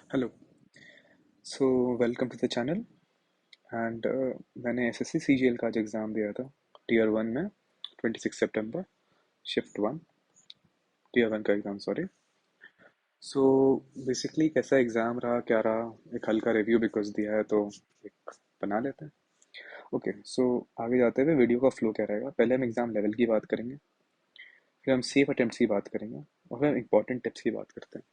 Hello. So welcome to the channel. And मैंने SSC CGL का आज एग्ज़ाम दिया था टीयर वन में 26 सितंबर, शिफ्ट वन, टीयर वन का एग्ज़ाम, सॉरी। सो बेसिकली कैसा एग्ज़ाम रहा, क्या रहा, एक हल्का रिव्यू बिकॉज दिया है तो एक बना लेते हैं। ओके, सो आगे जाते हुए वीडियो का फ्लो क्या रहेगा, पहले हम एग्ज़ाम लेवल की बात करेंगे, फिर हम सेफ अटेम्प्ट्स की बात करेंगे, और फिर हम इंपॉर्टेंट टिप्स की बात करते हैं।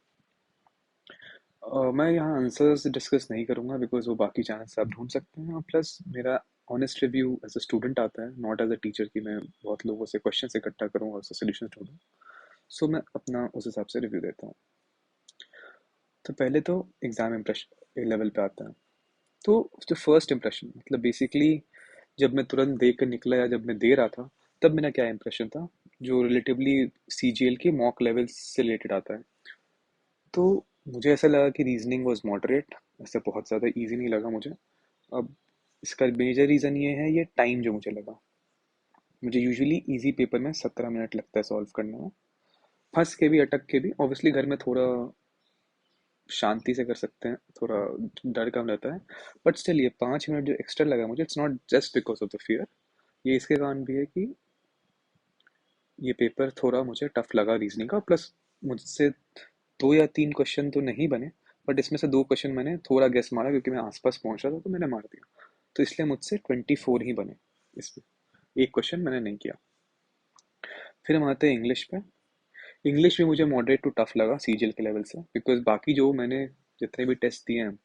मैं यहाँ आंसर्स डिस्कस नहीं करूँगा बिकॉज वो बाकी चैनल से आप ढूंढ सकते हैं, और प्लस मेरा honest review as a student आता है, नॉट एज अ टीचर कि मैं बहुत लोगों से क्वेश्चन इकट्ठा करूँ और उससे सोल्यूशन ढूंढूँ। सो मैं अपना उस हिसाब से रिव्यू देता हूँ। तो पहले तो एग्ज़ाम इम्प्रेशन लेवल पे आता है। तो जो फर्स्ट इम्प्रेशन मतलब बेसिकली जब मैं तुरंत देख कर निकला या जब मैं दे रहा था, तब मेरा क्या इम्प्रेशन था, जो रिलेटिवली सीजीएल के मॉक लेवल से रिलेटेड आता है। तो मुझे ऐसा लगा कि रीजनिंग वाज मॉडरेट, ऐसे बहुत ज़्यादा इजी नहीं लगा मुझे। अब इसका मेजर रीज़न ये है, ये टाइम जो मुझे लगा। मुझे यूजुअली इजी पेपर में 17 मिनट लगता है सॉल्व करने में, फंस के भी अटक के भी। ऑब्वियसली घर में थोड़ा शांति से कर सकते हैं, थोड़ा डर कम रहता है, बट स्टिल ये 5 मिनट जो एक्स्ट्रा लगा मुझे, it's not just because of the fear. ये इसके कारण भी है कि ये पेपर थोड़ा मुझे टफ लगा रीजनिंग का, प्लस मुझसे 2 या 3 क्वेश्चन तो नहीं बने, बट इसमें से 2 क्वेश्चन मैंने थोड़ा गेस मारा क्योंकि मैं आसपास पहुंच रहा था तो मैंने मार दिया। तो इसलिए मुझसे 24 ही बने इसमें, एक क्वेश्चन मैंने नहीं किया। फिर हम आते हैं इंग्लिश पे। इंग्लिश भी मुझे मॉडरेट टू टफ लगा सीजीएल के लेवल से, बिकॉज बाकी जो मैंने जितने भी टेस्ट दिए हैं,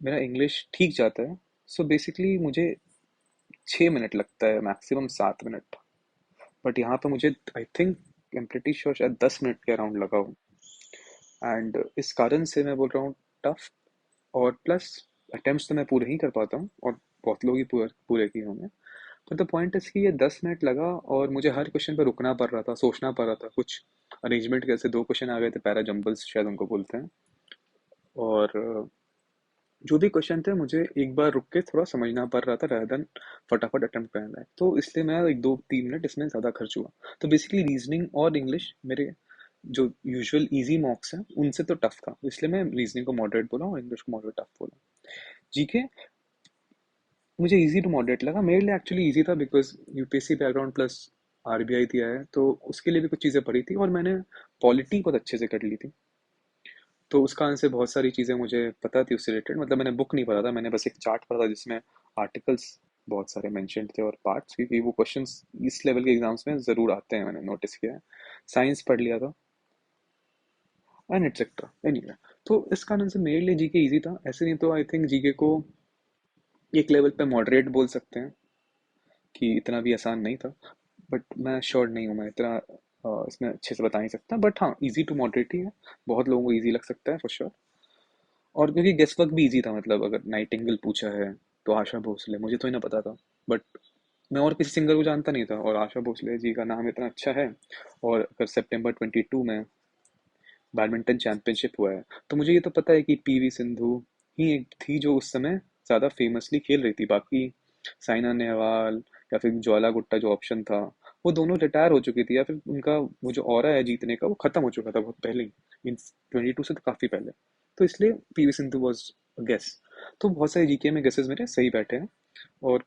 मेरा इंग्लिश ठीक जाता है। सो बेसिकली मुझे 6 मिनट लगता है, मैक्सिमम 7 मिनट, बट यहाँ पे मुझे I think I am pretty sure शायद 10 मिनट के अराउंड लगा हो। एंड इस कारण से मैं बोल रहा हूँ टफ, और प्लस अटेम्प्ट्स तो मैं पूरे ही कर पाता हूँ और बहुत लोग ही पूरे पूरे किए होंगे। बट द पॉइंट इज कि ये 10 मिनट लगा और मुझे हर क्वेश्चन पर रुकना पड़ रहा था, सोचना पड़ रहा था। कुछ अरेंजमेंट कैसे 2 क्वेश्चन आ गए थे, पैरा जम्बल्स शायद उनको बोलते हैं, और जो भी क्वेश्चन थे मुझे एक बार रुक के थोड़ा समझना पड़ रहा था rather देन फटाफट अटेम्प्ट करना है। तो इसलिए मैं 1 2 3 मिनट इसमें ज़्यादा खर्च हुआ। तो बेसिकली रीजनिंग और इंग्लिश मेरे जो यूजुअल इजी मॉक्स हैं उनसे तो टफ था, इसलिए मैं रीजनिंग को मॉडरेट बोला और इंग्लिश को मॉडरेट टफ बोला। जीके मुझे इजी टू मॉडरेट लगा, मेरे लिए एक्चुअली इजी था because UPSC background plus RBI दिया है, तो उसके लिए भी कुछ चीज़ें पढ़ी थी और मैंने पॉलिटी बहुत अच्छे से कर ली थी। तो उस कारण से बहुत सारी चीज़ें मुझे पता थी उससे रिलेटेड। मतलब मैंने बुक नहीं पढ़ा था, मैंने बस एक चार्ट पढ़ा था जिसमें आर्टिकल्स बहुत सारे मेंशन्ड थे और पार्ट्स, क्योंकि वो क्वेश्चंस इस लेवल के एग्जाम्स में ज़रूर आते हैं, मैंने नोटिस किया है। साइंस पढ़ लिया था एंड एटसेट्रा, एनीवे। तो इस कारण से मेरे लिए जीके इजी था। ऐसे नहीं तो आई थिंक जीके को एक लेवल पे मॉडरेट बोल सकते हैं कि इतना भी आसान नहीं था, बट मैं श्योर नहीं हूँ, मैं इतना इसमें अच्छे से बता नहीं सकता, बट हाँ इजी टू मॉडरेट ही है। बहुत लोगों को इजी लग सकता है फॉर श्योर। और क्योंकि गेस वर्क भी इजी था, मतलब अगर नाइटिंगेल पूछा है तो आशा भोसले, मुझे तो ही ना पता था, बट मैं और किसी सिंगर को जानता नहीं था, और आशा भोसले जी का नाम इतना अच्छा है। और अगर सितंबर 22 में बैडमिंटन चैंपियनशिप हुआ है, तो मुझे ये तो पता है कि पीवी सिंधु ही एक थी जो उस समय ज़्यादा फेमसली खेल रही थी। बाकी साइना नेहवाल या फिर ज्वाला गुट्टा जो ऑप्शन था, वो दोनों रिटायर हो चुकी थी, या फिर उनका वो जो ऑरा है जीतने का वो खत्म हो चुका था बहुत पहले ही, इन 22 से तो काफ़ी पहले। तो इसलिए पीवी सिंधु वॉज गेस। तो बहुत सारे जीके में गेसेस मेरे सही बैठे हैं और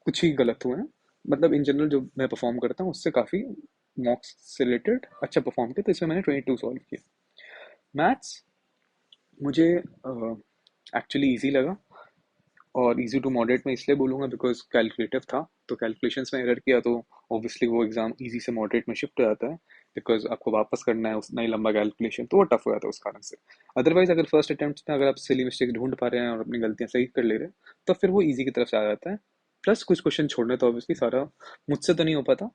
कुछ ही गलत हुए हैं। मतलब इन जनरल जो मैं परफॉर्म करता हूँ उससे काफ़ी मॉक्स से रिलेटेड अच्छा परफॉर्म किया, तो इसमें मैंने 22 सॉल्व किया। मैथ्स मुझे एक्चुअली इजी लगा, और इजी टू मॉडरेट में इसलिए बोलूँगा बिकॉज कैलकुलेटिव था, तो कैलकुलेशंस में एरर किया तो ऑब्वियसली वो एग्ज़ाम इजी से मॉडरेट में शिफ्ट हो जाता है, बिकॉज आपको वापस करना है उतना ही लंबा कैलकुलेशन, तो वो टफ हो जाता है उस कारण से। अदरवाइज अगर फर्स्ट अटेम्प्ट में अगर आप सिली मिस्टेक्स ढूंढ पा रहे हैं और अपनी गलतियाँ सही कर ले रहे हैं, तो फिर वो इजी की तरफ से आ जाता है। प्लस कुछ क्वेश्चन छोड़ने तो ऑब्वियसली सारा मुझसे तो नहीं हो पाता।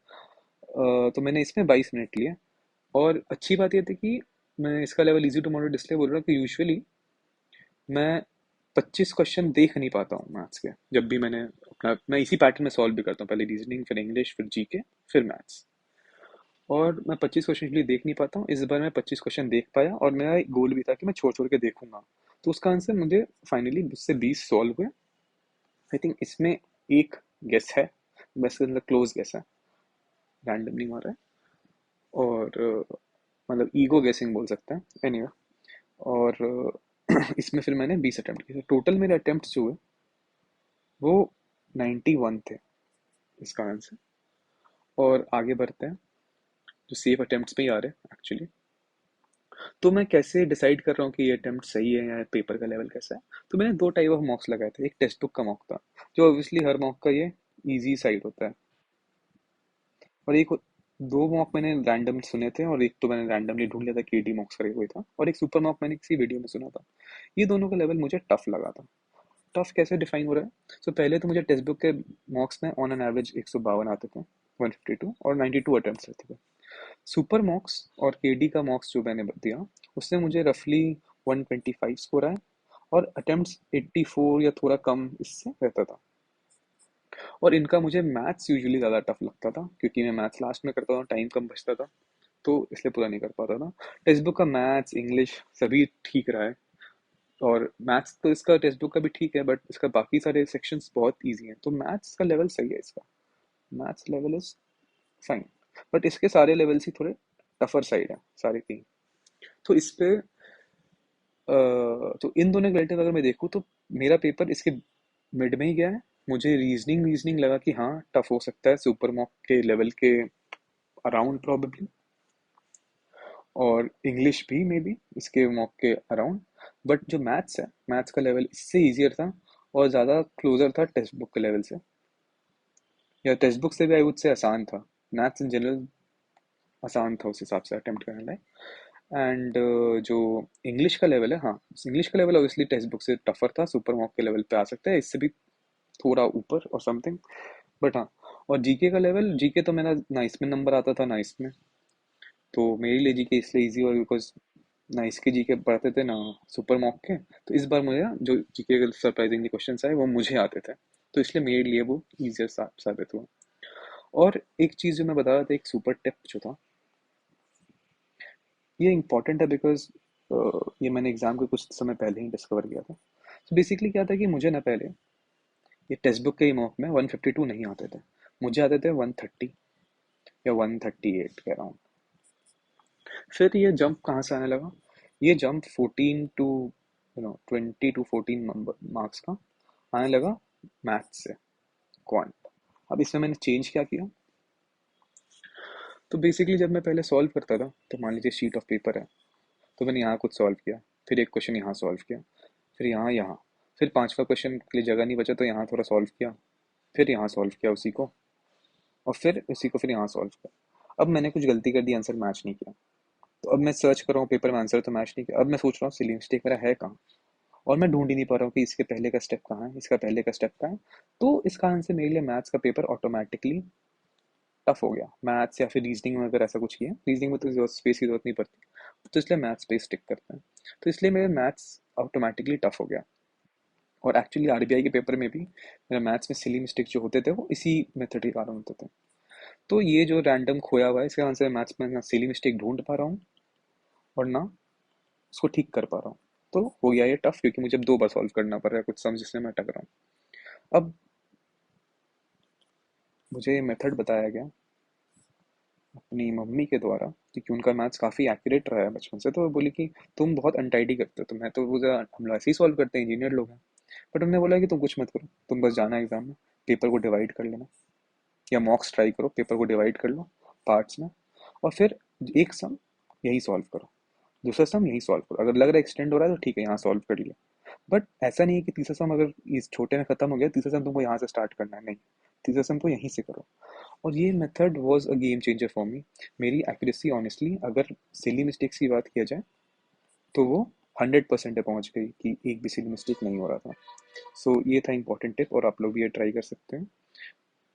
तो मैंने इसमें 22 मिनट लिए। और अच्छी बात यह थी कि मैं इसका लेवल इजी टू मॉडरेट इसलिए बोल रहा हूँ कि यूजुअली मैं 25 क्वेश्चन देख नहीं पाता हूँ मैथ्स के। जब भी मैंने अपना, मैं इसी पैटर्न में सॉल्व भी करता हूँ, पहले रीजनिंग, फिर इंग्लिश, फिर जीके, फिर मैथ्स। और मैं 25 क्वेश्चन इसलिए देख नहीं पाता हूँ, इस बार मैं 25 क्वेश्चन देख पाया, और मेरा एक गोल भी था कि मैं छोड़ छोड़ के देखूंगा। तो उसका आंसर मुझे फाइनली उससे 20 सॉल्व हुए। आई थिंक इसमें एक गेस है, वैसे मतलब क्लोज गेस है, रैंडम नहीं मारा है, और मतलब ईगो गेसिंग बोल सकते हैं, एनीवे। और इसमें फिर मैंने 20 अटेम्प्ट किए, टोटल मेरे अटेम्प्ट जो हुए वो 91 थे इसका आंसर। और आगे बढ़ते हैं, जो सेफ अटेम्प्ट्स पे ही आ रहे हैं एक्चुअली। तो मैं कैसे डिसाइड कर रहा हूँ कि ये अटेम्प्ट सही है या पेपर का लेवल कैसा है? तो मैंने दो टाइप ऑफ मॉक्स लगाए थे। एक टेक्स्ट बुक का मॉक था, जो ऑब्वियसली हर मॉक का ये इजी साइड होता है, और एक दो मॉक मैंने रैंडम सुने थे, और एक तो मैंने रैंडमली ढूंढ लिया था, केडी मॉक्स करके कोई था, और एक सुपर मॉक मैंने किसी वीडियो में सुना था। ये दोनों का लेवल मुझे टफ लगा था। टफ कैसे डिफाइन हो रहा है? सो पहले तो मुझे टेक्स्ट बुक के मॉक्स में ऑन एन एवरेज 152 आते थे, 152, और 92 अटेम्प्ट्स रहते थे। सुपर मॉक्स और केडी का मॉक्स जो मैंने दिया, उससे मुझे रफली 125 स्कोर आया, और अटेम्प्ट्स 84 या थोड़ा कम इससे रहता था। और इनका मुझे मैथ्स यूजुअली ज़्यादा टफ लगता था, क्योंकि मैं मैथ्स लास्ट में करता था, टाइम कम बचता था, तो इसलिए पूरा नहीं कर पाता था। टेक्स्ट बुक का मैथ्स, इंग्लिश सभी ठीक रहा है, और मैथ्स तो इसका टेक्स्ट बुक का भी ठीक है, बट इसका बाकी सारे सेक्शंस बहुत इजी हैं, तो मैथ्स का लेवल सही है इसका। Maths level is fine, but इसके सारे लेवल्स ही थोड़े टफर साइड है सारे की। तो इस पे तो इन दोनों रिलेटेड अगर मैं देखूँ, तो मेरा पेपर इसके मिड में ही गया है। मुझे रीजनिंग रीजनिंग लगा कि हाँ टफ हो सकता है, सुपर मॉक के लेवल के अराउंड प्रोबेबली, और इंग्लिश भी मे बी इसके मॉक के अराउंड। बट जो मैथ्स है, मैथ्स का लेवल इससे ईजियर था, और ज़्यादा क्लोजर था टेक्स्ट बुक के लेवल से, या टेक्स्ट बुक से भी आई वुड से आसान था। मैथ्स इन जनरल आसान था उस हिसाब से अटेम्प्ट करने लायक। एंड जो इंग्लिश का लेवल है, हाँ, इंग्लिश का लेवल ऑब्वियसली टेक्स्ट बुक से टफर था, सुपर मॉक के लेवल पे आ सकता है, इससे भी थोड़ा ऊपर और समथिंग, बट हाँ। और जीके का लेवल, जीके तो मेरा ना इसमें नंबर आता था ना इसमें, तो मेरे लिए जीके इसलिए इजी हुआ बिकॉज ना इसके जीके पढ़ते थे ना सुपर मॉक के, तो इस बार मुझे जो जीके के सरप्राइजिंगली क्वेश्चन आए वो मुझे आते थे, तो इसलिए मेरे लिए वो ईजियर साबित हुआ। और एक चीज़ जो मैं बता रहा था, एक सुपर टिप जो था, ये इंपॉर्टेंट है बिकॉज ये मैंने एग्जाम के कुछ समय पहले ही डिस्कवर किया था। तो बेसिकली क्या था कि मुझे ना पहले ये टेक्स्ट बुक के ही मॉक में 152 नहीं आते थे, मुझे आते थे 130 या 138 के अराउंड। फिर ये जंप कहाँ से आने लगा? ये jump 14 to 20 to 14 number marks का आने लगा मैथ्स से, क्वांट। अब इसमें मैंने चेंज क्या किया? तो बेसिकली जब मैं पहले सॉल्व करता था, तो मान लीजिए शीट ऑफ पेपर है, तो मैंने यहाँ कुछ सॉल्व किया, फिर एक क्वेश्चन यहाँ सॉल्व किया, फिर यहाँ, फिर पांचवा क्वेश्चन के लिए जगह नहीं बचा तो यहाँ थोड़ा सॉल्व किया, फिर यहाँ सॉल्व किया उसी को, और फिर उसी को फिर यहाँ सॉल्व किया। अब मैंने कुछ गलती कर दी, आंसर मैच नहीं किया, तो अब मैं सर्च कर रहा हूँ पेपर में, आंसर तो मैच नहीं किया। अब मैं सोच रहा हूँ सिली मिस्टेक मेरा है कहाँ, और मैं ढूंढ ही नहीं पा रहा हूँ कि इसके पहले का स्टेप कहाँ है, इसका पहले का स्टेप कहाँ है। तो इस कारण से मेरे लिए मैथ्स का पेपर ऑटोमेटिकली टफ हो गया। मैथ्स या फिर रीजनिंग में अगर ऐसा कुछ किया, रीजनिंग में तो स्पेस की जरूरत नहीं पड़ती, तो इसलिए मैथ्स पे स्टिक करते हैं। तो इसलिए मेरे मैथ्स ऑटोमेटिकली टफ हो गया। और एक्चुअली आरबीआई के पेपर में भी मेरा मैथ्स में सिली मिस्टेक जो होते थे वो इसी मेथड के कारण होते थे। तो ये जो रैंडम खोया हुआ है, इसके कारण से मैथ्स में ना सिली मिस्टेक ढूंढ पा रहा हूँ, और ना उसको ठीक कर पा रहा हूँ। तो हो गया ये टफ, क्योंकि मुझे अब 2 बार सॉल्व करना पड़ रहा है कुछ सम जिसमें मैं अटक रहा हूँ। अब मुझे ये मेथड बताया गया अपनी मम्मी के द्वारा, क्योंकि उनका मैथ्स काफ़ी एक्यूरेट रहा है बचपन से, तो वो बोली कि तुम बहुत अनटाइडी करते हो, तो मैं तो वो जरा हम लोग ऐसे ही सॉल्व करते हैं, इंजीनियर लोग हैं। बट उन्होंने बोला कि तुम कुछ मत करो, तुम बस जाना एग्जाम में, पेपर को डिवाइड कर लेना, या मॉक्स ट्राई करो, पेपर को डिवाइड कर लो पार्ट्स में, और फिर एक सम यही सॉल्व करो, दूसरा सम यही सॉल्व करो, अगर लग रहा है एक्सटेंड हो रहा है तो ठीक है यहाँ सॉल्व कर लिया। बट ऐसा नहीं है कि तीसरा सम अगर इस छोटे में खत्म हो गया, तीसरा सम तुमको यहाँ से स्टार्ट करना है, नहीं, तीसरा सम को यहीं से करो। और ये method was a game changer for me. मेरी एक्यूरेसी ऑनेस्टली अगर सिली मिस्टेक्स की बात किया जाए, तो वो 100% पे पहुंच गई, कि एक भी सिली मिस्टेक नहीं हो रहा था। सो ये था इंपॉर्टेंट टिप, और आप लोग भी ये ट्राई कर सकते हैं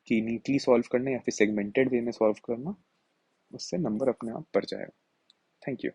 कि नीटली सॉल्व करना या फिर सेगमेंटेड वे में सॉल्व करना, उससे नंबर अपने आप बढ़ जाएगा। Thank you.